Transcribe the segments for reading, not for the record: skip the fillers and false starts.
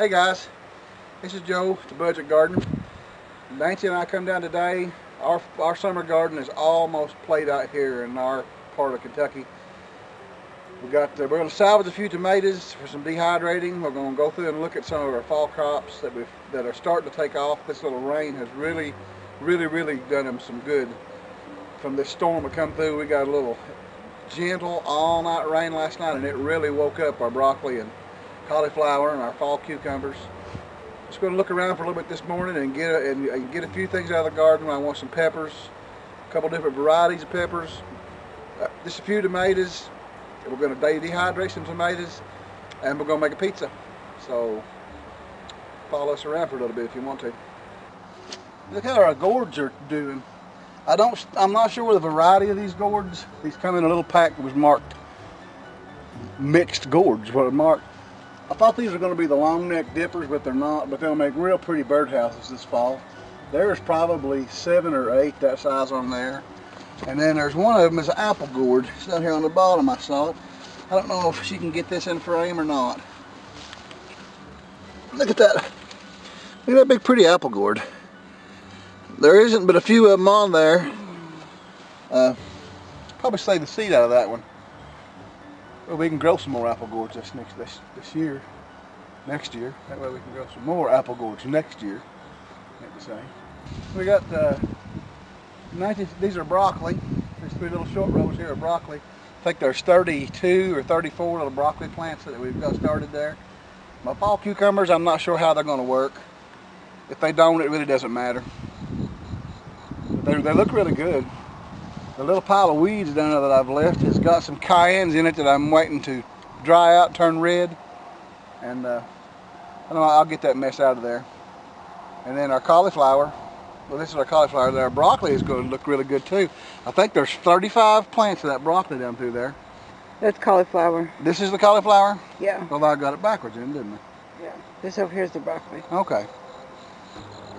Hey guys, this is Joe, the Budget Garden. Nancy and I come down today. Our summer garden is almost played out here in our part of Kentucky. We're going to salvage a few tomatoes for some dehydrating. We're going to go through and look at some of our fall crops that are starting to take off. This little rain has really done them some good. From this storm that come through, we got a little gentle all-night rain last night, and it really woke up our broccoli and cauliflower and our fall cucumbers. Just going to look around for a little bit this morning and get a few things out of the garden. I want some peppers, a couple different varieties of peppers, just a few tomatoes. We're going to dehydrate some tomatoes, and we're going to make a pizza. So follow us around for a little bit if you want to. Look how our gourds are doing. I'm not sure what the variety of these gourds. These come in a little pack that was marked mixed gourds. What it marked. I thought these were going to be the long neck dippers, but they're not. But they'll make real pretty birdhouses this fall. There's probably 7 or 8 that size on there. And then there's one of them is an apple gourd. It's down here on the bottom. I saw it. I don't know if she can get this in frame or not. Look at that. Look at that big pretty apple gourd. There isn't but a few of them on there. Probably save the seed out of that one. Well, we can grow some more apple gourds this year. Next year. That way we can grow some more apple gourds next year. We got these are broccoli. These 3 little short rows here are broccoli. I think there's 32 or 34 little broccoli plants that we've got started there. My fall cucumbers, I'm not sure how they're going to work. If they don't, it really doesn't matter. They look really good. The little pile of weeds down there that I've left has got some cayennes in it that I'm waiting to dry out, turn red. And I don't know, I'll get that mess out of there. And then our cauliflower. Well, this is our cauliflower there. Our broccoli is going to look really good too. I think there's 35 plants of that broccoli down through there. That's cauliflower. This is the cauliflower? Yeah. Well, I got it backwards then, didn't I? Yeah. This over here is the broccoli. Okay.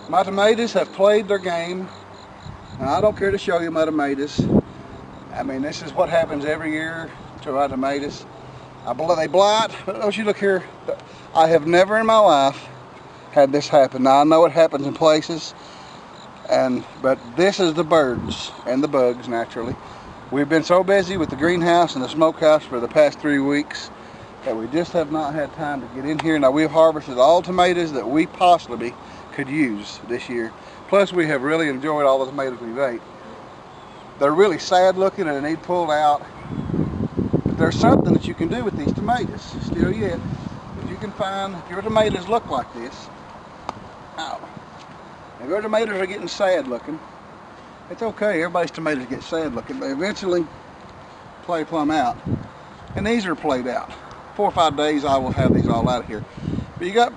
My tomatoes have played their game. Now, I don't care to show you my tomatoes. I mean, this is what happens every year to my tomatoes. They blight, but don't you look here. I have never in my life had this happen. Now, I know it happens in places. But this is the birds and the bugs, naturally. We've been so busy with the greenhouse and the smokehouse for the past 3 weeks that we just have not had time to get in here. Now, we've harvested all tomatoes that we possibly could use this year. Plus, we have really enjoyed all the tomatoes we've ate. They're really sad looking and they need pulled out. But there's something that you can do with these tomatoes still yet. If you can find, if your tomatoes look like this, if your tomatoes are getting sad looking, it's okay. Everybody's tomatoes get sad looking. They eventually play plumb out. And these are played out. 4 or 5 days I will have these all out of here. But you got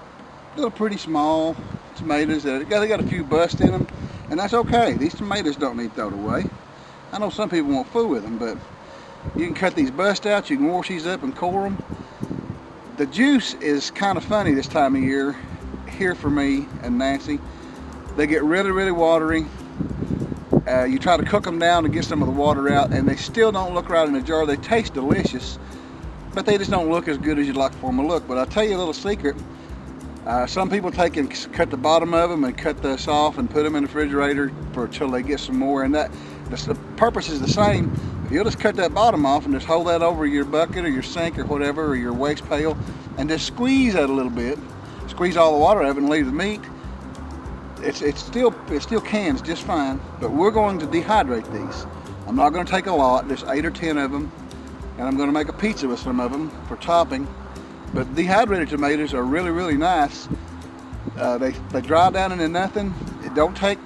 little pretty small tomatoes that they got a few busts in them, and that's okay. These tomatoes don't need thrown away. I know some people won't fool with them, but you can cut these busts out. You can wash these up and core them. The juice is kind of funny this time of year here for me and Nancy. They get really watery. You try to cook them down to get some of the water out, and they still don't look right in the jar. They taste delicious, but they just don't look as good as you'd like for them to look. But I'll tell you a little secret. Some people take and cut the bottom of them and cut this off and put them in the refrigerator until they get some more. And the purpose is the same. If you'll just cut that bottom off and just hold that over your bucket or your sink or whatever, or your waste pail, and just squeeze that a little bit, squeeze all the water out of it and leave the meat. It still cans just fine, but we're going to dehydrate these. I'm not going to take a lot, just 8 or 10 of them, and I'm going to make a pizza with some of them for topping. But dehydrated tomatoes are really nice. They dry down into nothing. It don't take,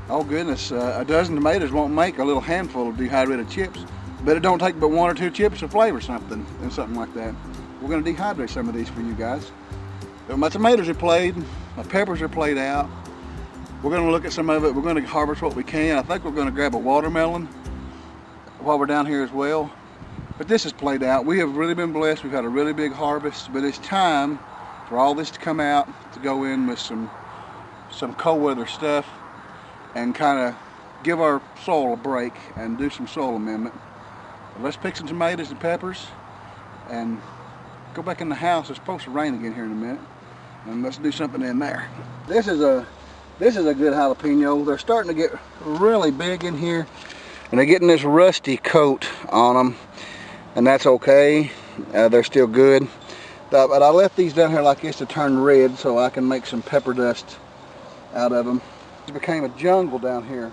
oh goodness, a dozen tomatoes won't make a little handful of dehydrated chips, but it don't take but 1 or 2 chips to flavor something like that. We're going to dehydrate some of these for you guys. But my tomatoes are played, my peppers are played out. We're going to look at some of it. We're going to harvest what we can. I think we're going to grab a watermelon while we're down here as well. But this is played out. We have really been blessed. We've had a really big harvest, but it's time for all this to come out, to go in with some cold weather stuff and kind of give our soil a break and do some soil amendment. But let's pick some tomatoes and peppers and go back in the house. It's supposed to rain again here in a minute. And let's do something in there. This is a good jalapeno. They're starting to get really big in here. And they're getting this rusty coat on them. And that's okay. They're still good. But I left these down here like this to turn red so I can make some pepper dust out of them. It became a jungle down here.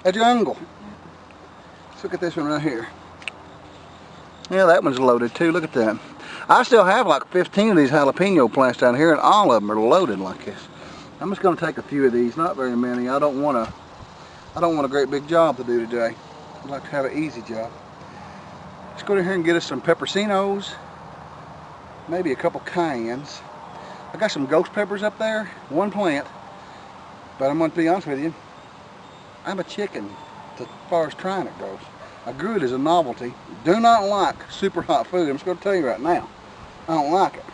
A jungle. Let's look at this one right here. Yeah, that one's loaded too. Look at that. I still have like 15 of these jalapeno plants down here, and all of them are loaded like this. I'm just going to take a few of these, not very many. I don't want a great big job to do today. I'd like to have an easy job. Let's go down here and get us some pepperoncinos. Maybe a couple cayennes. I got some ghost peppers up there, one plant, but I'm going to be honest with you, I'm a chicken as far as trying it goes. I grew it as a novelty. Do not like super hot food. I'm just going to tell you right now, I don't like it.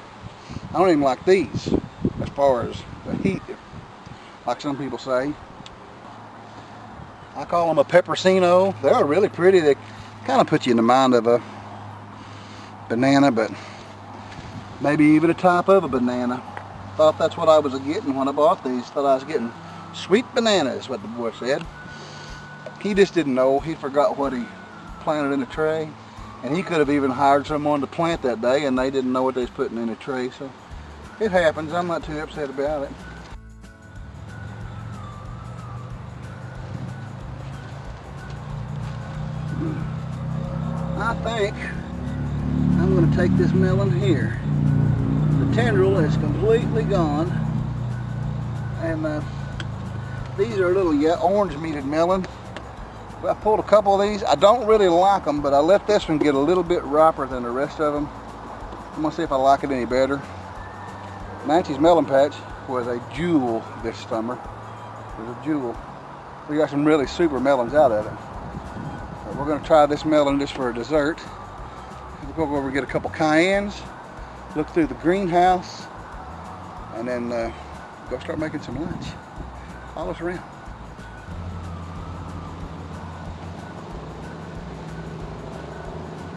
I don't even like these as far as the heat, like some people say. I call them a pepperoncino. They're really pretty. They kind of put you in the mind of a banana, but maybe even a type of a banana. Thought that's what I was getting when I bought these. Thought I was getting sweet bananas, what the boy said. He just didn't know. He forgot what he planted in the tray. And he could have even hired someone to plant that day and they didn't know what they was putting in the tray. So it happens. I'm not too upset about it. I think I'm going to take this melon here. The tendril is completely gone, and these are a little orange meated melon. I pulled a couple of these. I don't really like them, but I let this one get a little bit riper than the rest of them. I'm gonna see if I like it any better. Nancy's melon patch was a jewel this summer. It was a jewel. We got some really super melons out of it. But we're gonna try this melon just for a dessert. We'll go over and get a couple cayennes, look through the greenhouse, and then go start making some lunch. Follow us around.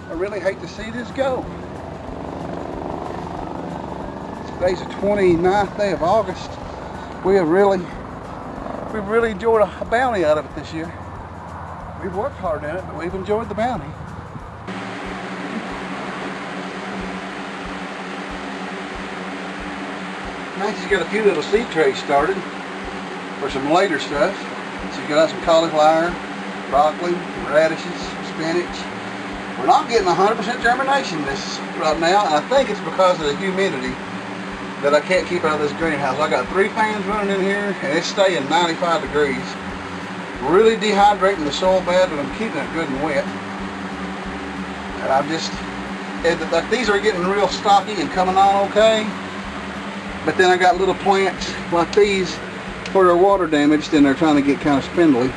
I really hate to see this go. Today's the 29th day of August. We've really enjoyed a bounty out of it this year. We've worked hard in it, but we've enjoyed the bounty. Nancy's got a few little seed trays started for some later stuff. She's got some cauliflower, broccoli, radishes, spinach. We're not getting 100% germination this right now, and I think it's because of the humidity that I can't keep out of this greenhouse. I got 3 fans running in here, and it's staying 95 degrees. Really dehydrating the soil bed, but I'm keeping it good and wet. And like these are getting real stocky and coming on okay. But then I got little plants like these where they're water damaged and they're trying to get kind of spindly.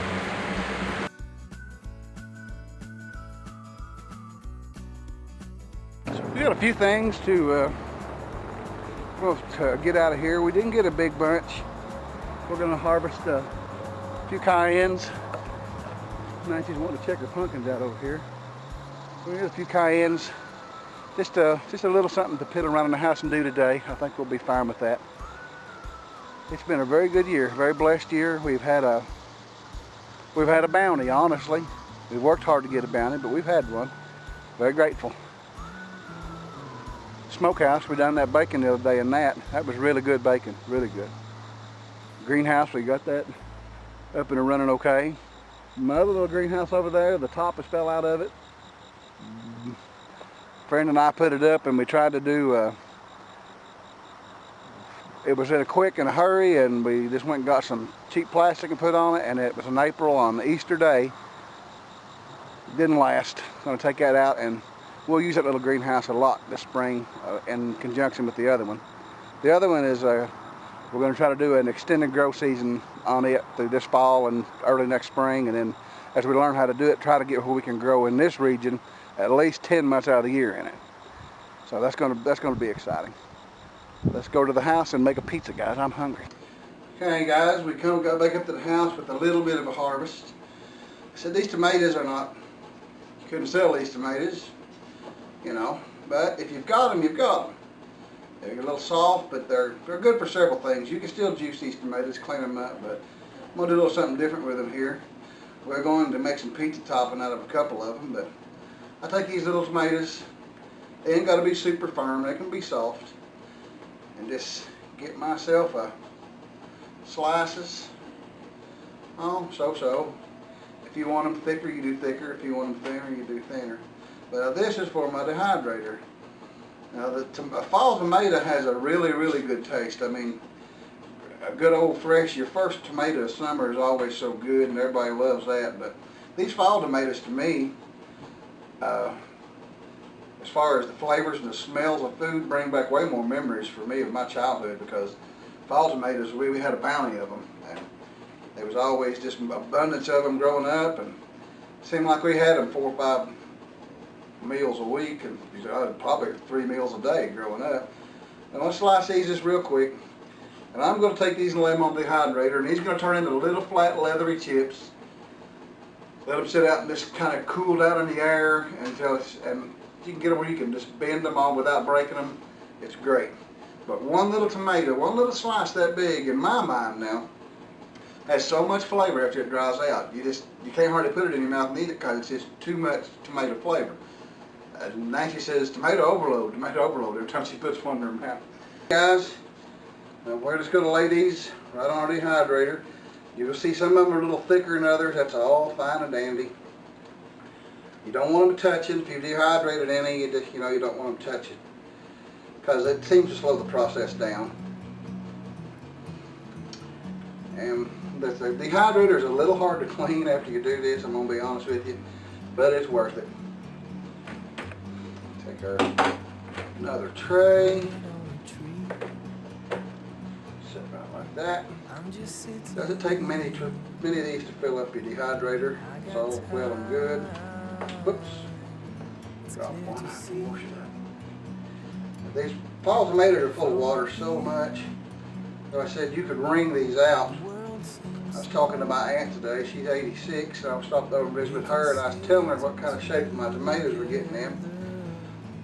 We got a few things to get out of here. We didn't get a big bunch. We're going to harvest a few cayennes. Nancy's wanting to check her pumpkins out over here. We got a few cayennes. Just a little something to put around in the house and do today. I think we'll be fine with that. It's been a very good year, very blessed year. We've had a bounty, honestly. We worked hard to get a bounty, but we've had one. Very grateful. Smokehouse, we done that bacon the other day in that. That was really good bacon, really good. Greenhouse, we got that up and running okay. My other little greenhouse over there, the top has fell out of it. Friend and I put it up and we tried to do, it was in a quick and a hurry, and we just went and got some cheap plastic and put on it, and it was in April on Easter Day. It didn't last. I'm going to take that out, and we'll use that little greenhouse a lot this spring in conjunction with the other one. The other one is, we're going to try to do an extended grow season on it through this fall and early next spring, and then as we learn how to do it, try to get where we can grow in this region at least 10 months out of the year in it. So that's going to be exciting. Let's go to the house and make a pizza, guys. I'm hungry. Okay, guys, we kind of got back up to the house with a little bit of a harvest. I said these tomatoes are not, couldn't sell these tomatoes, you know. But if you've got them, you've got them. They're a little soft, but they're good for several things. You can still juice these tomatoes, clean them up, but I'm going to do a little something different with them here. We're going to make some pizza topping out of a couple of them, but I take these little tomatoes. They ain't got to be super firm. They can be soft. And just get myself a slices. Oh, so. If you want them thicker, you do thicker. If you want them thinner, you do thinner. But this is for my dehydrator. Now, a fall tomato has a really, really good taste. I mean, a good old fresh, your first tomato of summer is always so good, and everybody loves that. But these fall tomatoes, to me, as far as the flavors and the smells of food, bring back way more memories for me of my childhood, because fall tomatoes, we had a bounty of them. And there was always just abundance of them growing up, and it seemed like we had them 4 or 5 meals a week, and probably 3 meals a day growing up. And let's slice these just real quick. And I'm going to take these and lay them on the dehydrator, and these are going to turn into little flat leathery chips. Let them sit out and just kind of cool down in the air until and you can get them where you can just bend them on without breaking them. It's great. But one little tomato, one little slice that big, in my mind now, has so much flavor after it dries out. You can't hardly put it in your mouth and eat it because it's just too much tomato flavor. Nancy says tomato overload every time she puts one in her mouth. Guys, now we're just going to lay these right on our dehydrator. You'll see some of them are a little thicker than others. That's all fine and dandy. You don't want them touching. If you dehydrated any, you don't want them touching, because it seems to slow the process down. And the dehydrator is a little hard to clean after you do this, I'm going to be honest with you, but it's worth it. Take another tray, set right like that. Doesn't take many of these to fill up your dehydrator. It's all well and good. Whoops. Drop one. These fall tomatoes are full of water so much. So I said you could wring these out. I was talking to my aunt today. She's 86, so I stopped over and visited with her, and I was telling her what kind of shape my tomatoes were getting in,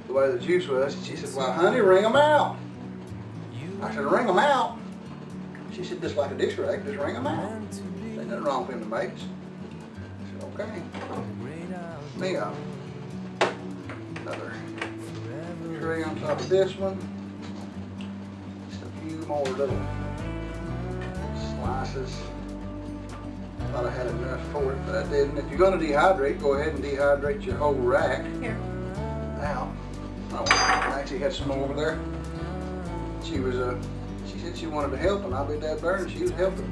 the way the juice was. And she said, "Well, honey, wring them out." I said, "Wring them out?" She said, "Just like a dish rag, just wring them out. Ain't nothing wrong with them tomatoes." I said, "Okay." Me up. Another tray on top of this one. Just a few more little slices. Thought I had enough for it, but I didn't. If you're going to dehydrate, go ahead and dehydrate your whole rack. Here. Now, I actually had some more over there. She said she wanted to help, and I'll be that burn. She was helping.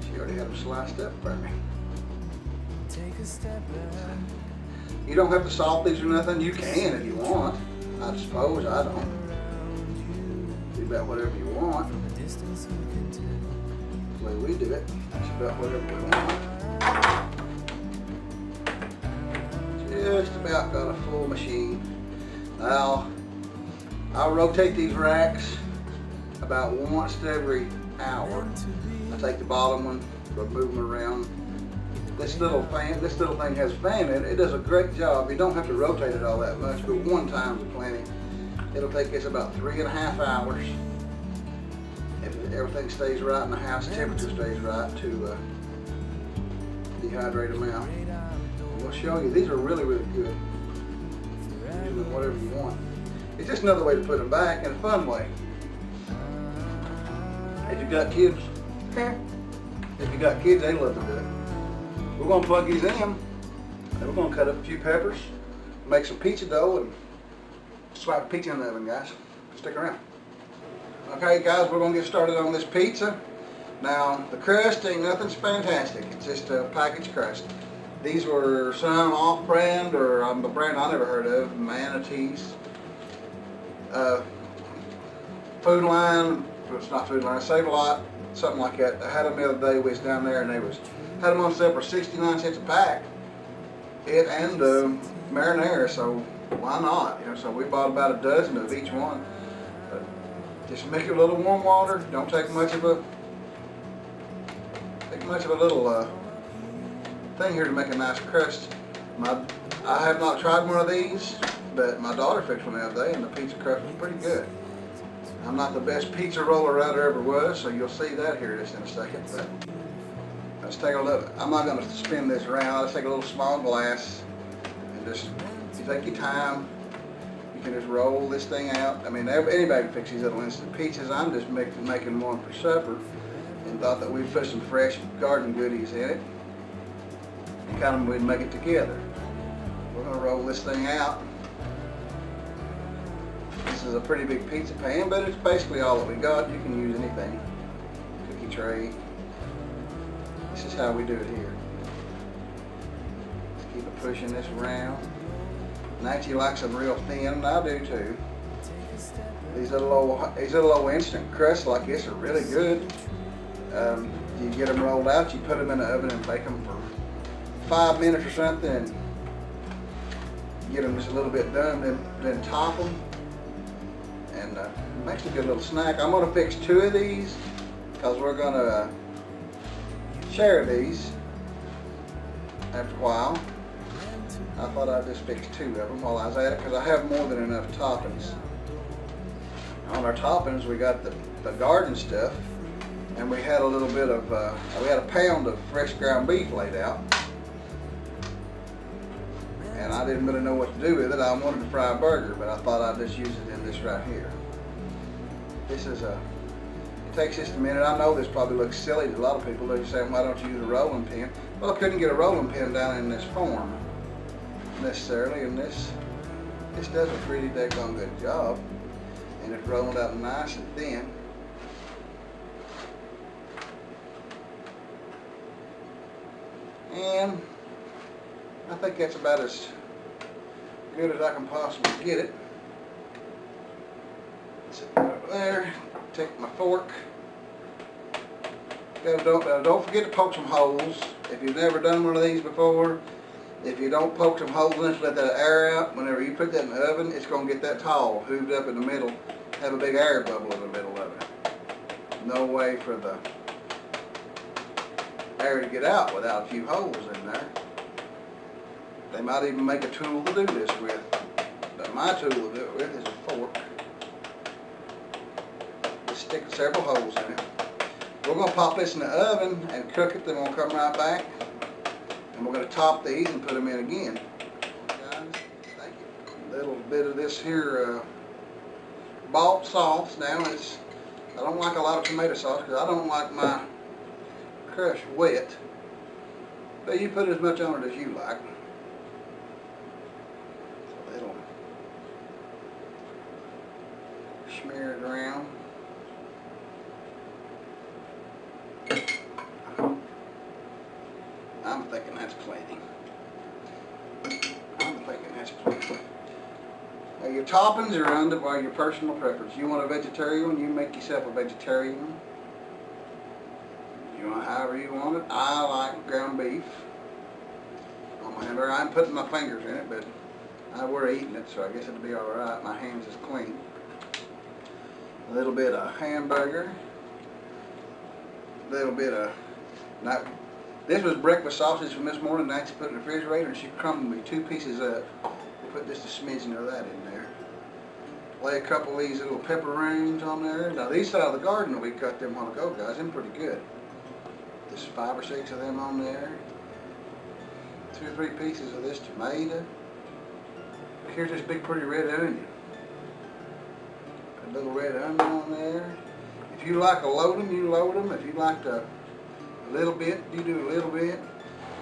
She already had them sliced up for me. You don't have to salt these or nothing. You can if you want. I suppose I don't. Do about whatever you want. The way we do it, it's about whatever we want. Just about got a full machine. Now, I'll rotate these racks about once every hour. I take the bottom one, move them around. This little thing has a fan in it. It does a great job. You don't have to rotate it all that much, but one time's plenty. It'll take us about 3.5 hours. If everything stays right and the house temperature stays right, to dehydrate them out. We'll show you. These are really, really good. Use them whatever you want. It's just another way to put them back in a fun way. If you've got kids, they love to do it. We're going to plug these in, and we're going to cut up a few peppers, make some pizza dough, and slap a pizza in the oven, guys. Stick around. Okay, guys, we're going to get started on this pizza. Now, the crust ain't nothing fantastic. It's just a packaged crust. These were some off-brand, or a brand I never heard of, Manatees. Food Line, it's not Food Line, Save a Lot, something like that. I had them the other day. We was down there, and they had them on sale for 69 cents a pack. It and marinara, so why not? So we bought about a dozen of each one. But just make it a little warm water. Don't take much of a little thing here to make a nice crust. I have not tried one of these. but my daughter fixed one the other day and the pizza crust was pretty good. I'm not the best pizza roller there ever was, so you'll see that here just in a second. But let's take a look. I'm not going to spin this around. Let's take a little small glass and just, you take your time. You can just roll this thing out. I mean, anybody can fix these little instant pizzas. I'm just making one for supper and thought that we'd put some fresh garden goodies in it and kind of we'd make it together. We're going to roll this thing out. This is a pretty big pizza pan, but it's basically all that we got. You can use anything. Cookie tray. This is how we do it here. Just keep it pushing this around. Nancy likes them real thin, and I do too. These little old instant crusts like this are really good. You get them rolled out, you put them in the oven and bake them for 5 minutes or something, and get them just a little bit done, then top them. And makes a good little snack. I'm going to fix 2 of these because we're going to share these after a while. I thought I'd just fix 2 of them while I was at it because I have more than enough toppings. On our toppings we got the garden stuff, and we had a little bit of, we had a pound of fresh ground beef laid out. And I didn't really know what to do with it. I wanted to fry a burger, but I thought I'd just use it in this right here. This is it takes just a minute. I know this probably looks silly to a lot of people. They're saying, why don't you use a rolling pin? Well, I couldn't get a rolling pin down in this form necessarily, and this does a pretty daggone good job. And it's rolled out nice and thin. And I think that's about as good as I can possibly get it. Set it over there. Take my fork. Don't forget to poke some holes. If you've never done one of these before, if you don't poke some holes in it, let that air out. Whenever you put that in the oven, it's going to get that tall, hooved up in the middle, have a big air bubble in the middle of it. No way for the air to get out without a few holes in there. They might even make a tool to do this with, but my tool to do it with is a fork. Just stick several holes in it. We're going to pop this in the oven and cook it, then we'll come right back. And we're going to top these and put them in again. Guys, thank you. A little bit of this here bought sauce. Now I don't like a lot of tomato sauce because I don't like my crust wet. But you put as much on it as you like. So it'll smear it around. I'm thinking that's plenty. Now your toppings are under by your personal preference. You want a vegetarian one, you make yourself a vegetarian one. You want however you want it. I like ground beef on my hamburger. I'm putting my fingers in it, but we're eating it, so I guess it'll be alright. My hands is clean. A little bit of hamburger. A little bit of, now, this was breakfast sausage from this morning. Nancy put it in the refrigerator and she crumbled me 2 pieces up. We'll put just a smidgen of that in there. Lay a couple of these little pepperoons on there. Now these out of the garden we cut them a while ago, guys. They're pretty good. Just 5 or 6 of them on there. 2 or 3 pieces of this tomato. Here's this big pretty red onion. Put a little red onion on there. If you like to load them, you load them. If you like to a little bit, you do a little bit.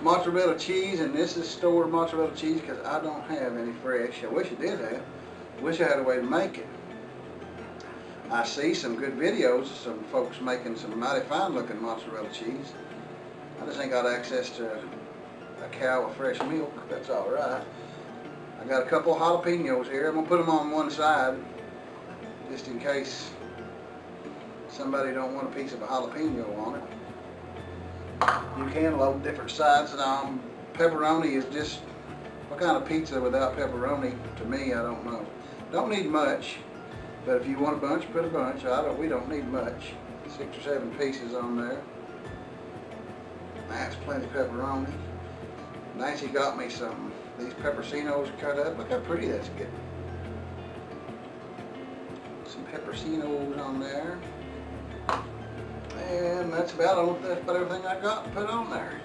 Mozzarella cheese, and this is stored mozzarella cheese because I don't have any fresh. I wish I did have. I wish I had a way to make it. I see some good videos of some folks making some mighty fine looking mozzarella cheese. I just ain't got access to a cow with fresh milk. That's alright. I got a couple of jalapenos here. I'm going to put them on one side just in case somebody don't want a piece of a jalapeno on it. You can load different sides. Pepperoni is just, what kind of pizza without pepperoni? To me, I don't know. Don't need much, but if you want a bunch, put a bunch. We don't need much. 6 or 7 pieces on there. That's plenty of pepperoni. Nancy got me some. these pepperoncinos cut up. Look how pretty that's getting. Some pepperoncinos on there. And that's about, I don't know if that's about everything I got to put on there.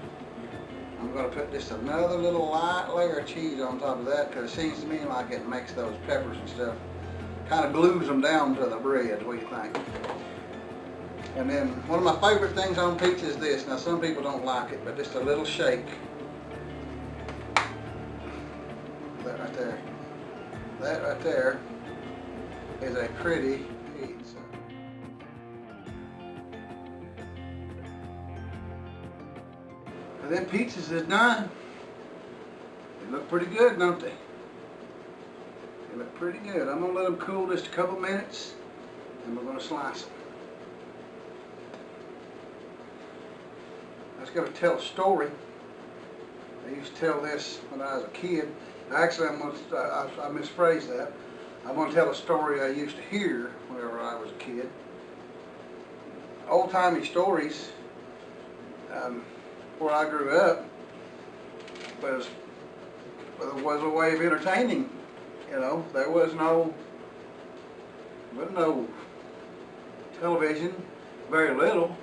I'm going to put just another little light layer of cheese on top of that, because it seems to me like it makes those peppers and stuff, kind of glues them down to the bread. What do you think? And then one of my favorite things on pizza is this. Now some people don't like it, but just a little shake. That right there. That right there is a pretty pizza. And then pizzas is done. They look pretty good, don't they? They look pretty good. I'm gonna let them cool just a couple minutes, and we're gonna slice them. I was gonna tell a story. I used to tell this when I was a kid. Actually, I misphrased that. I'm gonna tell a story I used to hear whenever I was a kid. Old-timey stories. Where I grew up was a way of entertaining. You know, there wasn't no television, very little.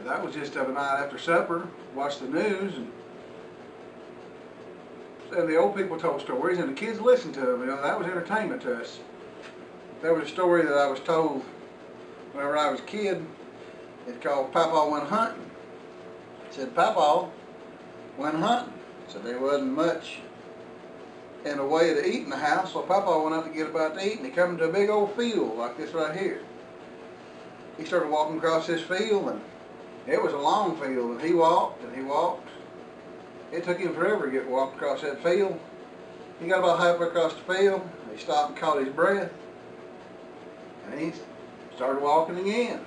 That was just of a night after supper, watch the news, and the old people told stories, and the kids listened to them. You know, that was entertainment to us. There was a story that I was told whenever I was a kid. It's called Papaw Went Hunting. Said Papaw went hunting. So there wasn't much in the way to eat in the house, so Papaw went out to get about to eat, and he come into a big old field like this right here. He started walking across this field, and it was a long field, and he walked and he walked. It took him forever to walk across that field. He got about halfway across the field, and he stopped and caught his breath, and he started walking again.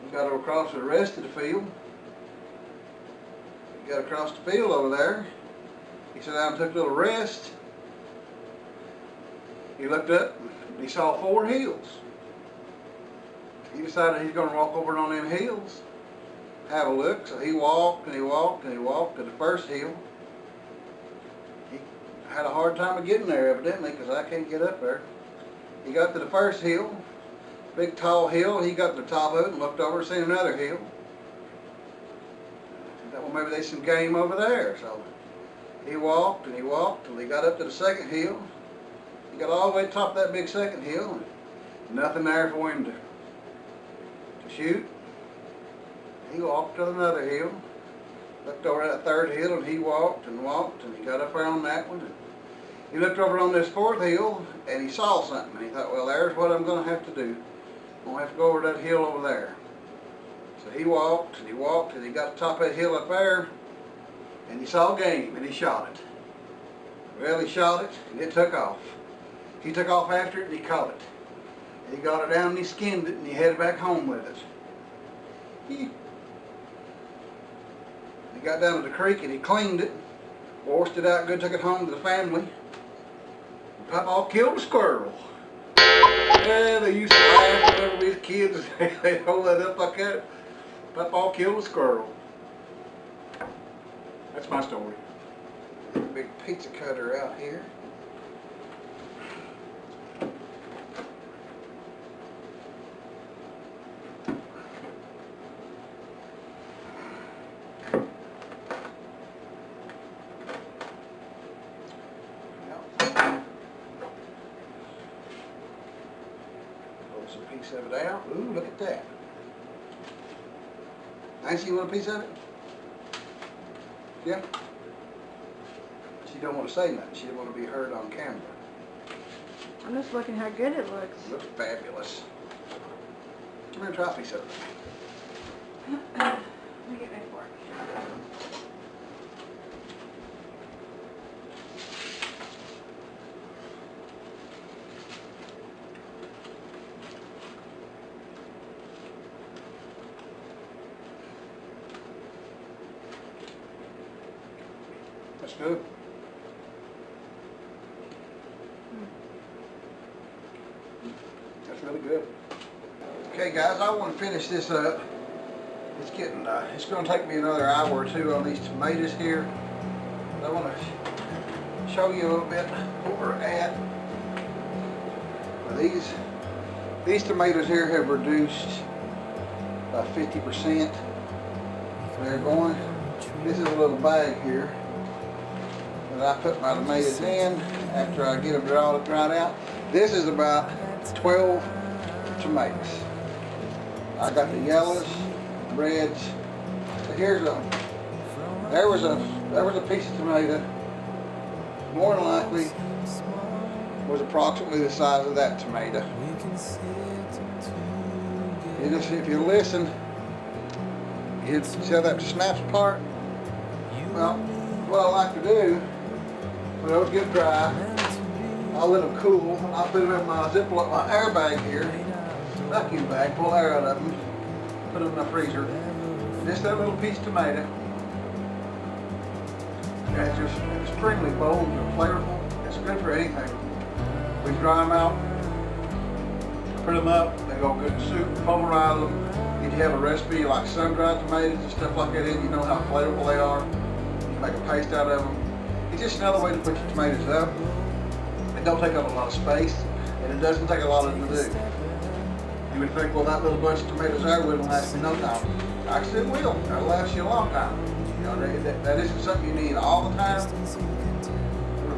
He got over across the rest of the field. He got across the field over there. He sat down and took a little rest. He looked up and he saw 4 hills. He decided he's going to walk over on them hills, have a look. So he walked and he walked and he walked to the first hill. He had a hard time of getting there evidently, because I can't get up there. He got to the first hill, big tall hill. He got to the top of it and looked over and seen another hill. Well, maybe there's some game over there. So he walked and he walked till he got up to the second hill. He got all the way to the top of that big second hill, and nothing there for him to shoot. He walked to another hill, looked over that third hill, and he walked and walked, and he got up there on that one. And he looked over on this fourth hill, and he saw something. And he thought, well, there's what I'm going to have to do. I'm going to have to go over that hill over there. So he walked and he walked, and he got to the top of that hill up there, and he saw game, and he shot it. Well, he shot it, and it took off. He took off after it, and he caught it. And he got it down, and he skinned it, and he headed back home with it. He got down to the creek, and he cleaned it, washed it out good, took it home to the family. And Papaw killed a squirrel. Yeah, they used to laugh whenever these kids, they'd hold that up like that. Papaw killed a squirrel. That's my story. Big pizza cutter out here. Pull some piece of it out. Ooh, look at that. Nancy, you want a piece of it? Yeah? She don't want to say nothing. She don't want to be heard on camera. I'm just looking how good it looks. It looks fabulous. Come here and try a piece of it. Let me get my fork. That's good. That's really good. Okay, guys, I want to finish this up. It's getting, it's going to take me another hour or two on these tomatoes here. I want to show you a little bit where we're at. These tomatoes here have reduced by 50%. They're going. This is a little bag here that I put my tomatoes in after I get them dried out. This is about 12 tomatoes. I got the yellows, reds. So there was a piece of tomato, more than likely was approximately the size of that tomato. If you listen, you see how that snaps apart? Well, what I like to do, when those get dry, I'll let them cool. I'll put them in my Ziploc, my air bag here, vacuum bag, pull air out of them, put them in my freezer. Just that little piece of tomato. It's just extremely bold and flavorful. It's good for anything. We dry them out, put them up, they go good in soup, pulverize them. If you have a recipe like sun-dried tomatoes and stuff like that in, you know how flavorful they are. You make a paste out of them. It's just another way to put your tomatoes up. It don't take up a lot of space, and it doesn't take a lot of them to do. You would think, well, that little bunch of tomatoes there wouldn't last me no time. Actually, it will. That'll last you a long time. You know, that isn't something you need all the time. It's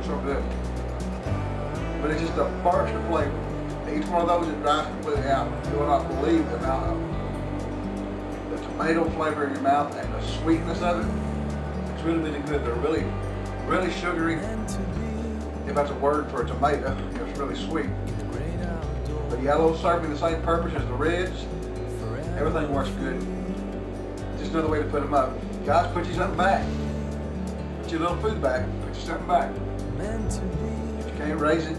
so good. But it's just a burst of flavor. Each one of those it dries completely out. You will not believe the amount of the tomato flavor in your mouth and the sweetness of it. It's really, really good. They're really, really sugary. If that's a word for a tomato, you know, it's really sweet. The yellows serving the same purpose as the reds. Everything works good. Just another way to put them up. Guys, put you something back. Put your little food back. Put you something back. If you can't raise it,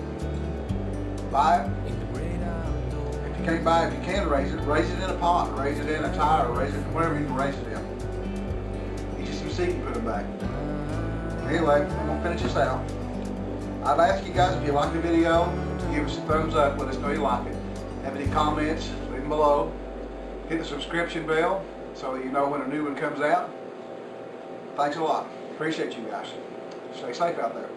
buy it. If you can't buy it, if you can raise it in a pot, raise it in a tire, raise it wherever you can raise it in. Get you some seed and put them back. Anyway, I'm gonna finish this out. I'd ask you guys, if you like the video, to give us a thumbs up, let us know you like it. Have any comments, leave them below. Hit the subscription bell so that you know when a new one comes out. Thanks a lot. Appreciate you guys. Stay safe out there.